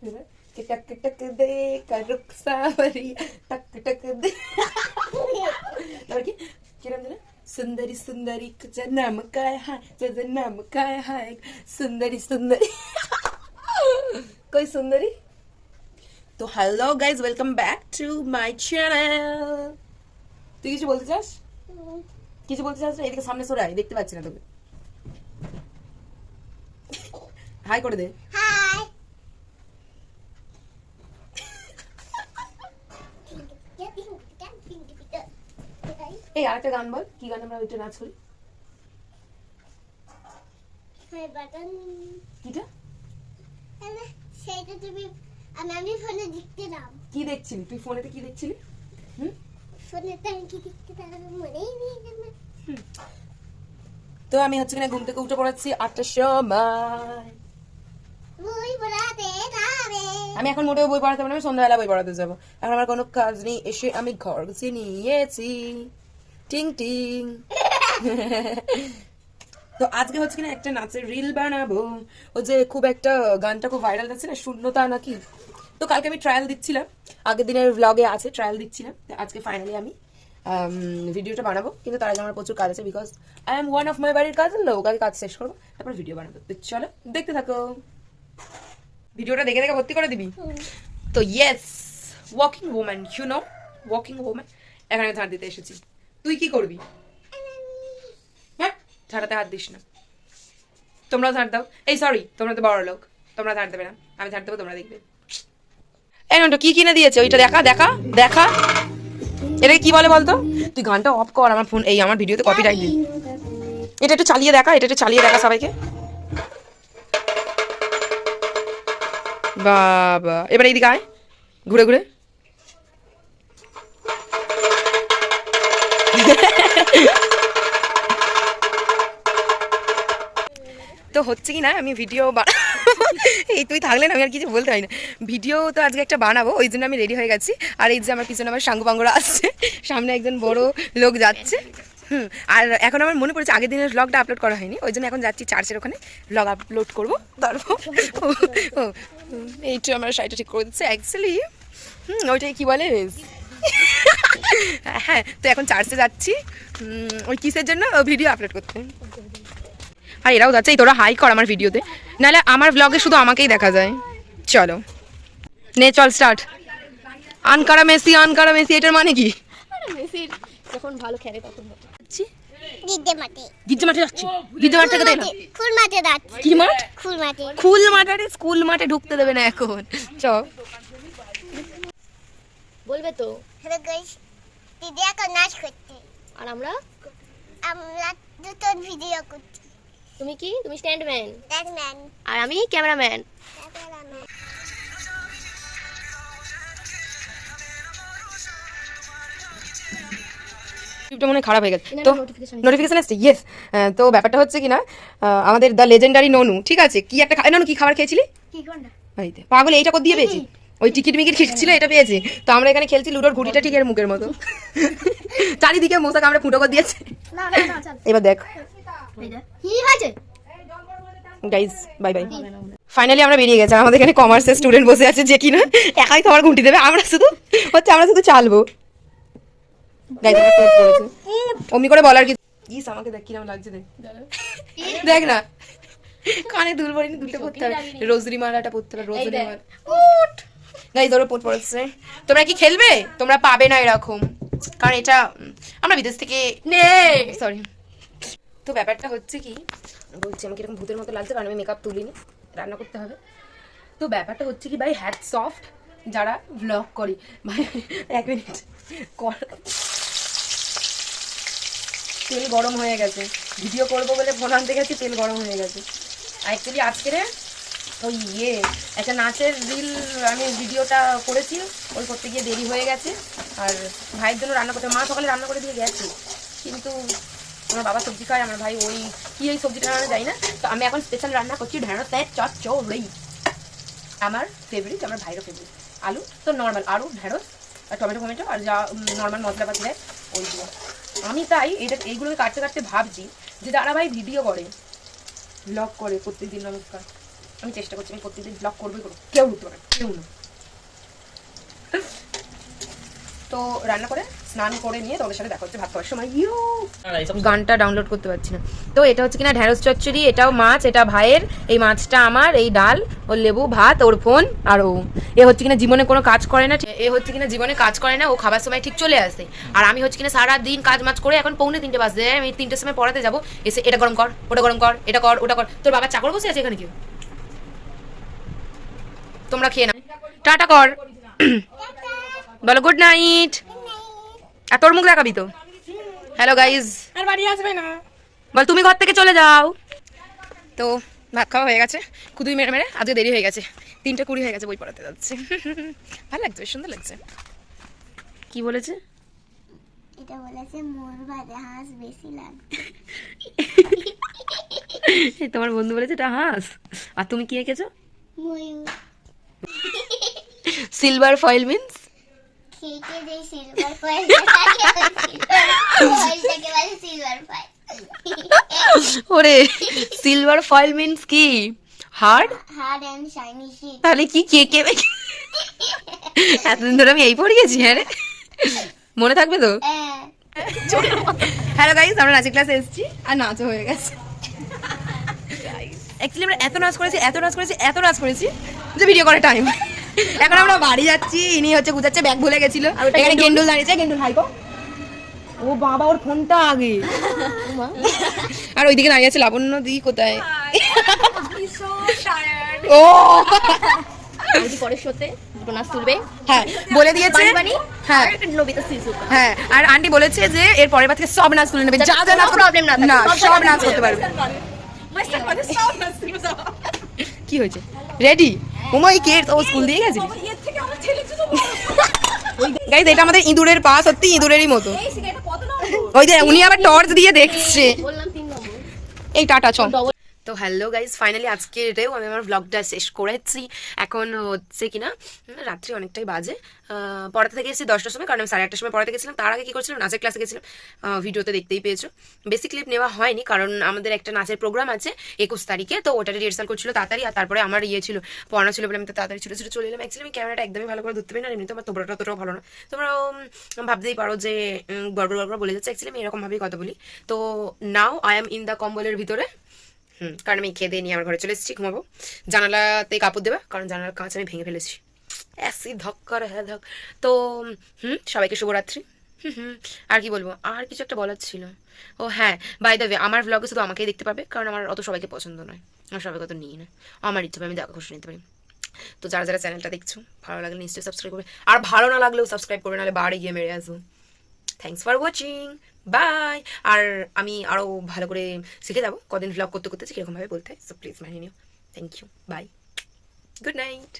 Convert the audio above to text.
कि टक टक दे कर रुक सावरी टक टक दे और क्या नाम है सुंदरी सुंदरी तुझा नाम काय है तुझा नाम काय है सुंदरी सुंदरी कोई सुंदरी तो hello guys welcome back to my channel তুই কিছু বলতে চাস কিছু বলতে চাস এদিকে সামনে সরে আয় দেখতে পাচ্ছি না তোকে হাই করে দে হাই এই আরেকটা গান বল কি গান আমরা ওইটা নাচ করি হাই বাটন কিটা আরে সেইটা তুমি আমি ফোনে দেখতে নাম কি দেখছিলি তুই ফোনেতে কি দেখছিলি ফোনে টাইম কি দেখতে তার মনেই নেই না তো আমি হচ্ছে কিনা ঘুম থেকে উঠে পড়াচ্ছি 8টার সময় বই পড়াতে যাবে আমি এখন মোটেও বই পড়াতে পারবো না সন্ধ্যাবেলা বই পড়াতে যাবো এখন আমার কোনো কাজ নেই এসে আমি ঘর গুছিয়ে নিয়েছি টিং টিং তো আজকে হচ্ছে কিনা একটা নাচের রিল বানাবো ও যে খুব একটা গানটা খুব ভাইরাল যাচ্ছে না শূন্যতা নাকি তো কালকে আমি ট্রায়াল দিচ্ছিলাম আগের দিনের ব্লগে আছে ট্রায়াল দিচ্ছিলাম তো আজকে ফাইনালি আমি ভিডিওটা বানাবো কিন্তু তার আগে আমার প্রচুর কাজ আছে because I am one of my বাড়ির কাজ লোক আগে কাজ শেষ করবো তারপর ভিডিও বানাবো তো চলো দেখতে থাকো ভিডিওটা দেখে দেখে ভর্তি করে দিবি তো yes walking woman you know walking woman এখানে ঝাড় দিতে এসেছি তুই কি করবি হ্যাঁ ঝাড়াতে হাত দিস না তোমরা ঝাড় দাও এই সরি তোমরা তো বড় লোক তোমরা ঝাড় দেবে না আমি ঝাড় দেবো তোমরা দেখবে এই নন্টু কি কিনে দিয়েছে ওইটা দেখা দেখা দেখা এটা কি বলে বলতো তুই গানটা অফ কর আমার ফোন এই আমার ভিডিওতে কপিরাইট দিবি এটা একটু চালিয়ে দেখা সবাইকে বাবা এবার এইদিকে আয় ঘুরে ঘুরে তো হচ্ছে কি না আমি ভিডিও এই তুই থাকলে না আমি আর কিছু বলতে পারি না ভিডিও তো আজকে একটা বানাবো ওই জন্য আমি রেডি হয়ে গেছি আর এই যে আমার পিছনে আমার সাঙ্গু পাঙ্গুরা আসছে সামনে একজন বড় লোক যাচ্ছে আর এখন আমার মনে পড়েছে আগের দিনের ব্লগটা আপলোড করা হয়নি ওই জন্য এখন যাচ্ছি চার্চের ওখানে ব্লগ আপলোড করবো তারপর এইটা আমার শাড়িটা ঠিক করে দিচ্ছে অ্যাকচুয়ালি ওইটাই কী বলে হ্যাঁ তো এখন চার্চে যাচ্ছি ওই কিসের জন্য ভিডিও আপলোড করতে আর এরাও যাচ্ছে এই তোরা হাই কর আমার ভিডিওতে নাহলে আমার ব্লগে শুধু আমাকেই দেখা যায় চলো নে চল স্টার্ট আনকারা মেসি এটার মানে কি মেসির যখন ভালো খেলে তখন গিদ্দে মাঠে গিজ্জে মাঠে যাচ্ছি গিজ্জে মাঠ থেকে দেয় না ফুল মাঠে যাচ্ছি কি মাঠ ফুল মাঠে ফুল মাঠ আরে স্কুল মাঠে ঢুকতে দেবে না এখন চ বলবে তো হ্যালো গাইস দিদি এখন নাচ করতে আর আমরা দুটো ভিডিও করছি তুমি স্ট্যান্ডম্যান দেখবেন আর আমি ক্যামেরাম্যান ইউটিউবটা মনে হয় খারাপ হয়ে গেছে তো নোটিফিকেশন আসছে ইয়েস তো ব্যাপারটা হচ্ছে কি না আমাদের দ্য লেজেন্ডারি ননু ঠিক আছে কি একটা ননু কি খাবার খেয়েছিলি কি কোনটা বাড়িতে পাগল এইটা কত দিয়ে পেয়েছি ওই টিকিট মিকিট ছিল এটা পেয়েছি তো আমরা এখানে খেলছি লুডোর ঘুড়িটা ঠিক এর মুখের মতো চারিদিকে মশা কামড়ে ফুটো করে দিয়েছে এবার দেখ কি হয়েছে গাইস বাই বাই ফাইনালি আমরা বেরিয়ে গেছি আমাদের এখানে কমার্সের স্টুডেন্ট বসে আছে যে কিনা একাই খাবার ঘুঁটি দেবে আমরা শুধু চালবো গাইস আমরা টেস্ট করেছি অমনি করে বলার কি ইস আমাকে দেখ কিরকম লাগছে দেখ না কানে দুল পড়িনি দুলটা পড়তে হবে রোজরি মালাটা পড়তে হবে রোজরি মালা গাইস ওরা পড়তে পড়ছে তোমরা কি খেলবে তোমরা পাবে না এরকম কারণ এটা আমরা বিদেশ থেকে নে সরি তো ব্যাপারটা হচ্ছে কি বলছি আমাকে এরকম ভূতের মতো লাগছে কারণ আমি মেকআপ তুলিনি রান্না করতে হবে তো ব্যাপারটা হচ্ছে কি ভাই হ্যাট সফট যারা ব্লগ করে ভাই এক মিনিট তেল গরম হয়ে গেছে ভিডিও করবো বলে ফোন আনতে গেছি তেল গরম হয়ে গেছে অ্যাকচুয়ালি আজকের ওই একটা নাচের রিল আমি ভিডিওটা করেছি ওই করতে গিয়ে দেরি হয়ে গেছে আর ভাইয়ের জন্য রান্না করতে মা সকালে রান্না করে দিয়ে গেছে কিন্তু আমার বাবা সবজি খায় আমার ভাই ওই কি এই সবজিটা রান্না যায় না তো আমি এখন স্পেশাল রান্না করছি ঢেঁড়সের চচ্চড়ি আমার ফেভারিট আমার ভাইয়েরও ফেভারিট আলু তো নর্মাল আলু ঢেঁড়স আর টমেটো আর যা নর্মাল মশলাপাতি দেয় ওইগুলো আমি তাই এইগুলোকে কাটতে কাটতে ভাবছি যে যারা ভাই ভিডিও করে ব্লগ করে প্রত্যেকদিন নমস্কার আমি চেষ্টা করছি, আমি প্রত্যেকদিন ব্লগ করবোই করবো, কেউ উঠতে পারে, কেউ না। তো রান্না করে স্নান করে নিয়ে তোমাদের সাথে দেখা হচ্ছে ভাত খাওয়ার সময়। গানটা ডাউনলোড করতে পারছি না। তো এটা হচ্ছে কিনা ঢ্যাঁড়স চচ্চড়ি, এটাও মাছ, এটা ভাইয়ের, এই মাছটা আমার, এই ডাল, ওর লেবু, ভাত, ওর ফোন, আর ও এ হচ্ছে কিনা জীবনে কোনো কাজ করে না, এ হচ্ছে কিনা জীবনে কাজ করে না, ও খাবার সময় ঠিক চলে আসে। আর আমি হচ্ছে কিনা সারা দিন কাজ মাছ করে এখন 2:45 বাজে, আমি 3টের সময় পড়াতে যাবো, এসে এটা গরম কর, ওটা গরম কর, এটা কর, ওটা কর। তোর বাবার চাকর বসে আছে এখানে কেউ? তোমরা খেয়ে না, টাটা কর, বলো গুড নাইট। আর তোর মুখ দেখাবি তো। হ্যালো গাইজ, আর বাড়ি আসবে না। বল তুমি ঘর থেকে চলে যাও। তো ভাত খাওয়া হয়ে গেছে, কুদুই মেরে মেরে আজকে দেরি হয়ে গেছে, 3:20 হয়ে গেছে, বই পড়াতে যাচ্ছে। ভালো লাগছে, বেশ সুন্দর লাগছে। কি বলেছে? এটা বলেছে মোর ভাতে হাঁস বেশি লাগবে। তোমার বন্ধু বলেছে এটা হাঁস। আর তুমি কি এঁকেছো? ময়ূর। সিলভার ফয়েল মিন্স খেতে দেই সিলভার ফয়েল ফয়েলটাকে বলে সিলভার ফয়েল। ওরে, সিলভার ফয়েল মিন্স কি? Hard. Hard and shiny sheet. তাহলে কি কে কে এতদিন ধরে আমি এই পড়িয়েছি। হ্যাঁ রে, মনে থাকবে তো? হ্যালো গাইস, আমরা নাচের ক্লাসে এসেছি আর নাচও হয়ে গেছে। অ্যাকচুয়ালি আমরা এত নাচ করেছি যে ভিডিও করে টাইম। এখন আমরা বাড়ি যাচ্ছি, ইনি হচ্ছে গুজাচ্ছে, ব্যাগ ভুলে গেছিল। এখানে গেন্ডুল দাঁড়িয়েছে, গেন্ডুল হাইকো। ও বাবা, ওর ফোনটা আগে। আর ওইদিকে দাঁড়িয়ে আছে লাবণ্য দি, কোথায়? ও পরের শোতে দুটো নাচ তুলবে। হ্যাঁ, বলে দিয়েছে। হ্যাঁ নবিতা শিশুকা। হ্যাঁ, আর আন্টি বলেছে যে এর পরের বার থেকে সব নাচ তুলে নেবে, যা যা নাচ প্রবলেম না থাকে, না, সব সব নাচ নাচ করতে পারবে। কি হয়েছে? রেডি? ওমা, এই কে? ও স্কুল দিয়ে গেছে। গাইস, এটা আমাদের ইঁদুরের পা, সত্যি ইঁদুরেরই মতো। ওই যে উনি আবার টর্চ দিয়ে দেখছে। বললাম 3 নম্বর। এই টাটা, চল। তো হ্যালো গাইজ, ফাইনালি আজকে এটাও আমি আমার ব্লগটা শেষ করেছি। এখন হচ্ছে কিনা রাত্রি অনেকটাই বাজে। পড়াতে থেকে এসেছি 10টার সময়, কারণ আমি 8:30টার সময় পড়াতে গেছিলাম। তার আগে কি করছিলাম, নাচের ক্লাসে গেছিলাম। ভিডিওতে দেখতেই পেয়েছো। বেশি ক্লিপ নেওয়া হয়নি, কারণ আমাদের একটা নাচের প্রোগ্রাম আছে 21 তারিখে, তো ওটা রিহার্সাল করছিল তাড়াতাড়ি। আর তারপরে আমার ইয়ে ছিল, পড়ানো ছিল বলে আমি তো তাড়াতাড়ি ছুটে ছুটে চলে এলাম। অ্যাকচুয়ালি আমি ক্যামেরাটা একদমই ভালো করে ধরতে পারি না, এমনিতে আমার তোমরা ততটাও ভালো না। তোমরা ভাবতেই পারো যে গড়বড় বলে যাচ্ছে। অ্যাকচুয়ালি আমি এরকমভাবেই কথা বলি। তো now I am in the কম্বলের ভিতরে। কারণ আমি খেয়ে দিয়ে নিয়ে আমার ঘরে চলে এসেছি, ঘুমাবো। জানালাতে কাপড় দেবে, কারণ জানালার কাঁচ আমি ভেঙে ফেলেছি। অ্যাসি ধক্কার হ্যাঁ ধক। তো সবাইকে শুভরাত্রি। আর কি বলবো, আর কিছু একটা বলার ছিল। ও হ্যাঁ, বাই দ্য ওয়ে, আমার ব্লগে শুধু আমাকেই দেখতে পাবে, কারণ আমার অত সবাইকে পছন্দ নয়, আমার সবাইকে অত নিই না। আমার ইচ্ছে আমি দেখা খুশি নিতে পারি। তো যারা যারা চ্যানেলটা দেখছো, ভালো লাগলে নিশ্চয়ই সাবস্ক্রাইব করবে, আর ভালো না লাগলেও সাবস্ক্রাইব করবে, নাহলে বাড়ি গিয়ে মেরে আসবো। Thanks for watching, by. আর আমি আরও ভালো করে শিখে যাবো কদিন ভ্লগ করতে করতে কীরকমভাবে বলতে হয়। সো প্লিজ মানিয়ে নিও। Thank you, bye, good night.